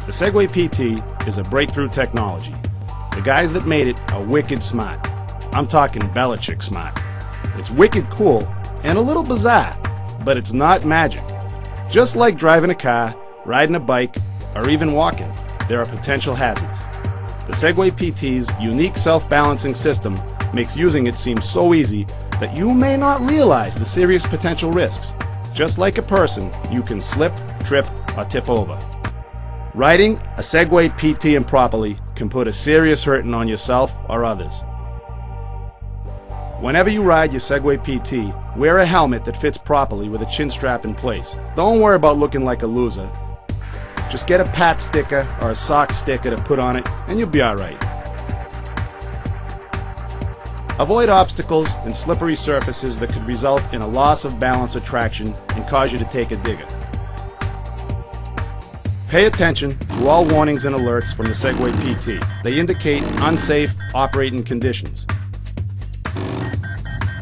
The Segway PT is a breakthrough technology. The guys that made it are wicked smart. I'm talking Belichick smart. It's wicked cool and a little bizarre, but it's not magic. Just like driving a car, riding a bike, or even walking, there are potential hazards. The Segway PT's unique self-balancing system makes using it seem so easy that you may not realize the serious potential risks. Just like a person, you can slip, trip, or tip over. Riding a Segway PT improperly can put a serious hurting on yourself or others. Whenever you ride your Segway PT, wear a helmet that fits properly with a chin strap in place. Don't worry about looking like a loser. Just get a pat sticker or a sock sticker to put on it and you'll be alright. Avoid obstacles and slippery surfaces that could result in a loss of balance or traction and cause you to take a digger. Pay attention to all warnings and alerts from the Segway PT. They indicate unsafe operating conditions.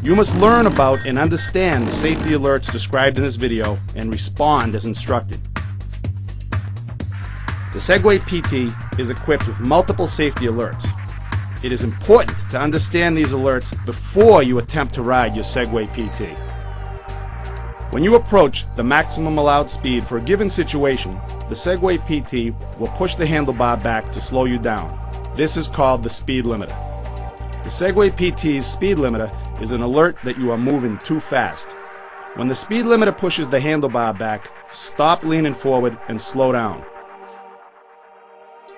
You must learn about and understand the safety alerts described in this video and respond as instructed. The Segway PT is equipped with multiple safety alerts. It is important to understand these alerts before you attempt to ride your Segway PT. When you approach the maximum allowed speed for a given situation, the Segway PT will push the handlebar back to slow you down. This is called the speed limiter. The Segway PT's speed limiter is an alert that you are moving too fast. When the speed limiter pushes the handlebar back, stop leaning forward and slow down.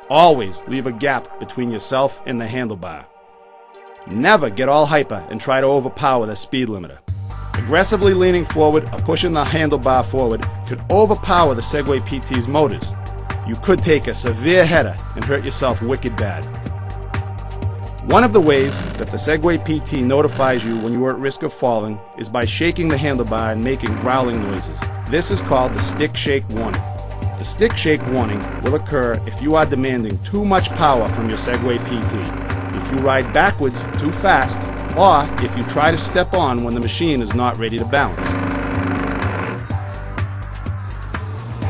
Always leave a gap between yourself and the handlebar. Never get all hyper and try to overpower the speed limiter. Aggressively leaning forward or pushing the handlebar forward could overpower the Segway PT's motors. You could take a severe header and hurt yourself wicked bad. One of the ways that the Segway PT notifies you when you are at risk of falling is by shaking the handlebar and making growling noises. This is called the stick shake warning. The stick shake warning will occur if you are demanding too much power from your Segway PT, if you ride backwards too fast, or if you try to step on when the machine is not ready to balance.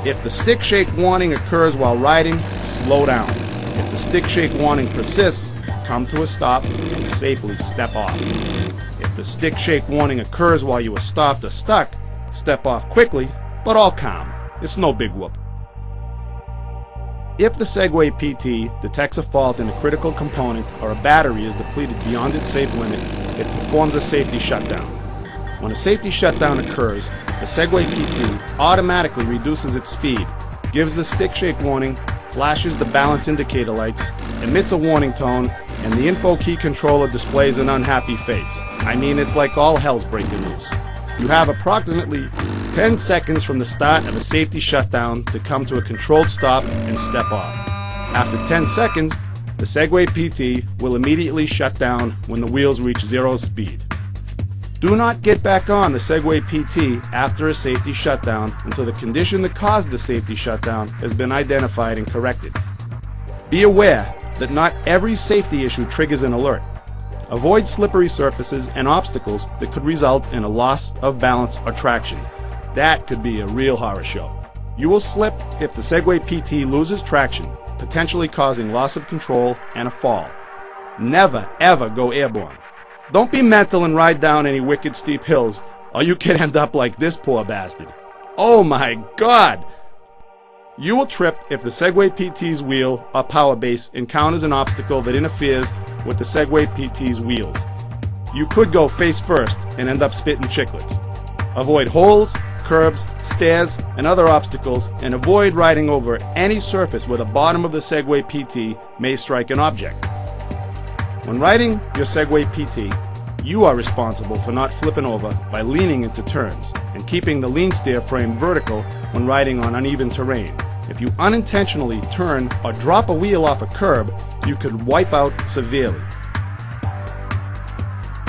If the stick shake warning occurs while riding, slow down. If the stick shake warning persists, come to a stop and safely step off. If the stick shake warning occurs while you are stopped or stuck, step off quickly, but all calm. It's no big whoop. If the Segway PT detects a fault in a critical component or a battery is depleted beyond its safe limit, it performs a safety shutdown. When a safety shutdown occurs, the Segway PT automatically reduces its speed, gives the stick shake warning, flashes the balance indicator lights, emits a warning tone, and the info key controller displays an unhappy face. I mean, it's like all hell's breaking loose. You have approximately 10 seconds from the start of a safety shutdown to come to a controlled stop and step off. After 10 seconds, the Segway PT will immediately shut down when the wheels reach zero speed. Do not get back on the Segway PT after a safety shutdown until the condition that caused the safety shutdown has been identified and corrected. Be aware that not every safety issue triggers an alert. Avoid slippery surfaces and obstacles that could result in a loss of balance or traction. That could be a real horror show. You will slip if the Segway PT loses traction, potentially causing loss of control and a fall. Never ever go airborne. Don't be mental and ride down any wicked steep hills, or you could end up like this poor bastard. Oh my God! You will trip if the Segway PT's wheel or power base encounters an obstacle that interferes with the Segway PT's wheels. You could go face first and end up spitting chiclets. Avoid holes, curbs, stairs, and other obstacles, and avoid riding over any surface where the bottom of the Segway PT may strike an object. When riding your Segway PT, you are responsible for not flipping over by leaning into turns and keeping the lean steer frame vertical when riding on uneven terrain. If you unintentionally turn or drop a wheel off a curb, you could wipe out severely.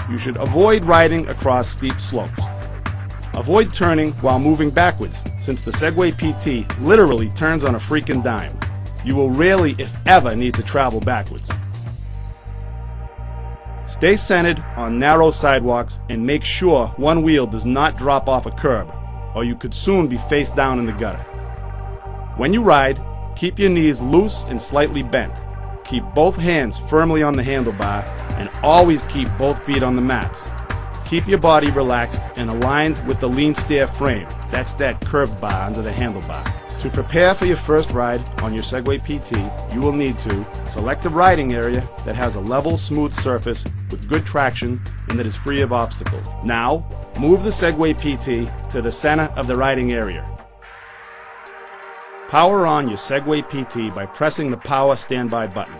You should avoid riding across steep slopes. Avoid turning while moving backwards, since the Segway PT literally turns on a freaking dime. You will rarely, if ever, need to travel backwards. Stay centered on narrow sidewalks and make sure one wheel does not drop off a curb, or you could soon be face down in the gutter. When you ride, Keep your knees loose and slightly bent. Keep both hands firmly on the handlebar and always keep both feet on the mats. Keep your body relaxed and aligned with the lean steer frame. That's that curved bar under the handlebar. To prepare for your first ride on your Segway PT, you will need to select a riding area that has a level, smooth surface with good traction and that is free of obstacles. Now, move the Segway PT to the center of the riding area. Power on your Segway PT by pressing the power standby button.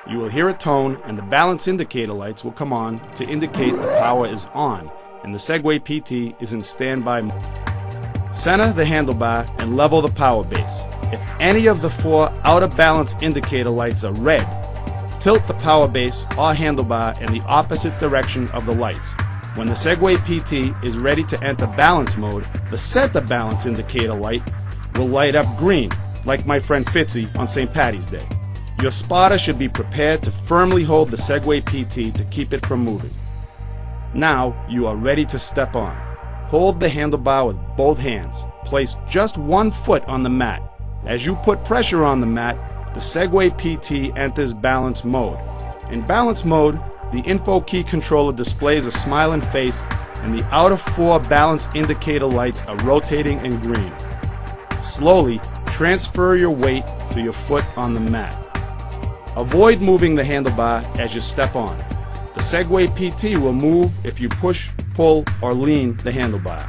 You will hear a tone and the balance indicator lights will come on to indicate the power is on and the Segway PT is in standby mode. Center the handlebar and level the power base. If any of the 4 out of balance indicator lights are red, tilt the power base or handlebar in the opposite direction of the lights. When the Segway PT is ready to enter balance mode, the center balance indicator light will light up green, like my friend Fitzy on St. Paddy's Day. Your spotter should be prepared to firmly hold the Segway PT to keep it from moving. Now you are ready to step on. Hold the handlebar with both hands. Place just 1 foot on the mat. As you put pressure on the mat, the Segway PT enters balance mode. In balance mode, the info key controller displays a smiling face and the outer 4 balance indicator lights are rotating in green. Slowly transfer your weight to your foot on the mat. Avoid moving the handlebar as you step on. The Segway PT will move if you push, pull, or lean the handlebar.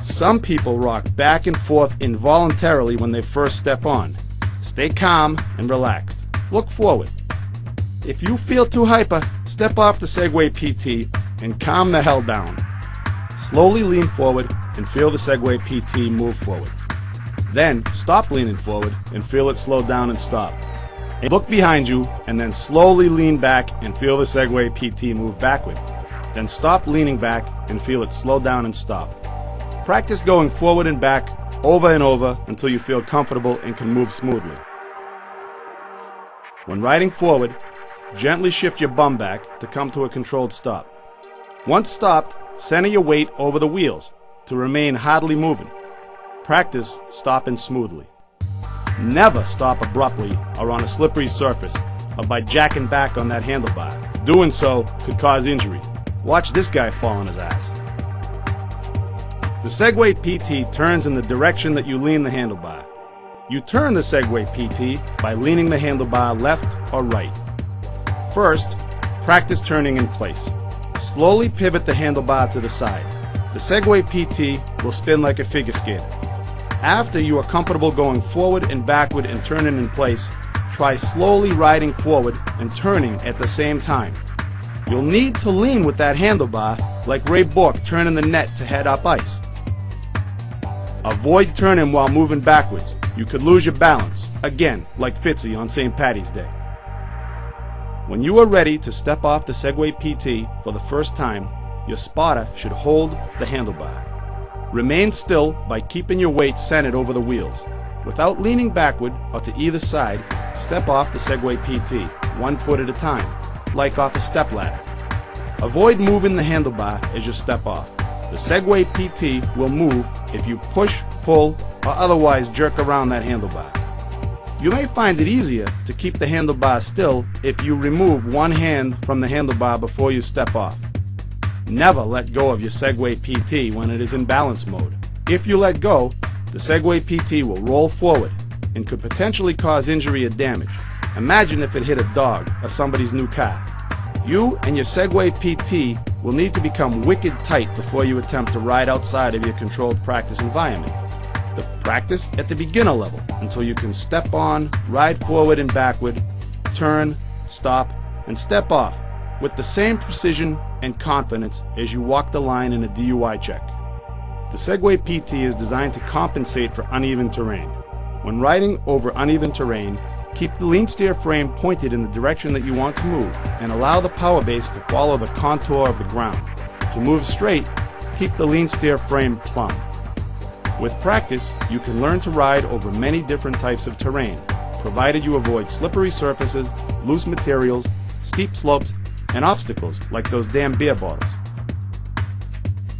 Some people rock back and forth involuntarily when they first step on. Stay calm and relaxed. Look forward. If you feel too hyper, step off the Segway PT and calm the hell down. Slowly lean forward and feel the Segway PT move forward. Then stop leaning forward and feel it slow down and stop. And look behind you and then slowly lean back and feel the Segway PT move backward. Then stop leaning back and feel it slow down and stop. Practice going forward and back over and over until you feel comfortable and can move smoothly. When riding forward, gently shift your bum back to come to a controlled stop. Once stopped, center your weight over the wheels to remain hardly moving. Practice stopping smoothly. Never stop abruptly or on a slippery surface or by jacking back on that handlebar. Doing so could cause injury. Watch this guy fall on his ass. The Segway PT turns in the direction that you lean the handlebar. You turn the Segway PT by leaning the handlebar left or right. First, practice turning in place. Slowly pivot the handlebar to the side. The Segway PT will spin like a figure skater. After you are comfortable going forward and backward and turning in place, try slowly riding forward and turning at the same time. You'll need to lean with that handlebar like Ray Bork turning the net to head up ice. Avoid turning while moving backwards. You could lose your balance, again like Fitzy on St. Paddy's Day. When you are ready to step off the Segway PT for the first time, your spotter should hold the handlebar. Remain still by keeping your weight centered over the wheels. Without leaning backward or to either side, step off the Segway PT, 1 foot at a time, like off a stepladder. Avoid moving the handlebar as you step off. The Segway PT will move if you push, pull, or otherwise jerk around that handlebar. You may find it easier to keep the handlebar still if you remove one hand from the handlebar before you step off. Never let go of your Segway PT when it is in balance mode. If you let go, the Segway PT will roll forward and could potentially cause injury or damage. Imagine if it hit a dog or somebody's new car. You and your Segway PT will need to become wicked tight before you attempt to ride outside of your controlled practice environment. The practice at the beginner level until you can step on, ride forward and backward, turn, stop, and step off with the same precision and confidence as you walk the line in a DUI check. The Segway PT is designed to compensate for uneven terrain. When riding over uneven terrain, keep the lean steer frame pointed in the direction that you want to move and allow the power base to follow the contour of the ground. To move straight, keep the lean steer frame plumb. With practice, you can learn to ride over many different types of terrain, provided you avoid slippery surfaces, loose materials, steep slopes, and obstacles like those damn beer bottles.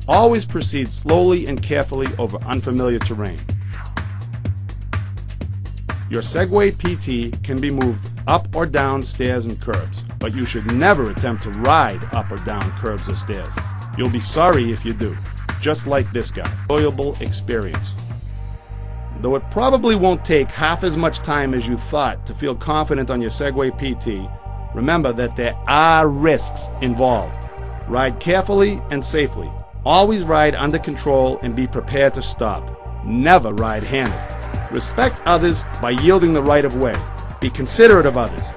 Always proceed slowly and carefully over unfamiliar terrain. Your Segway PT can be moved up or down stairs and curbs, but you should never attempt to ride up or down curbs or stairs. You'll be sorry if you do, just like this guy. Enjoyable experience. Though it probably won't take half as much time as you thought to feel confident on your Segway PT, remember that there are risks involved. Ride carefully and safely. Always ride under control and be prepared to stop. Never ride handed. Respect others by yielding the right of way. Be considerate of others.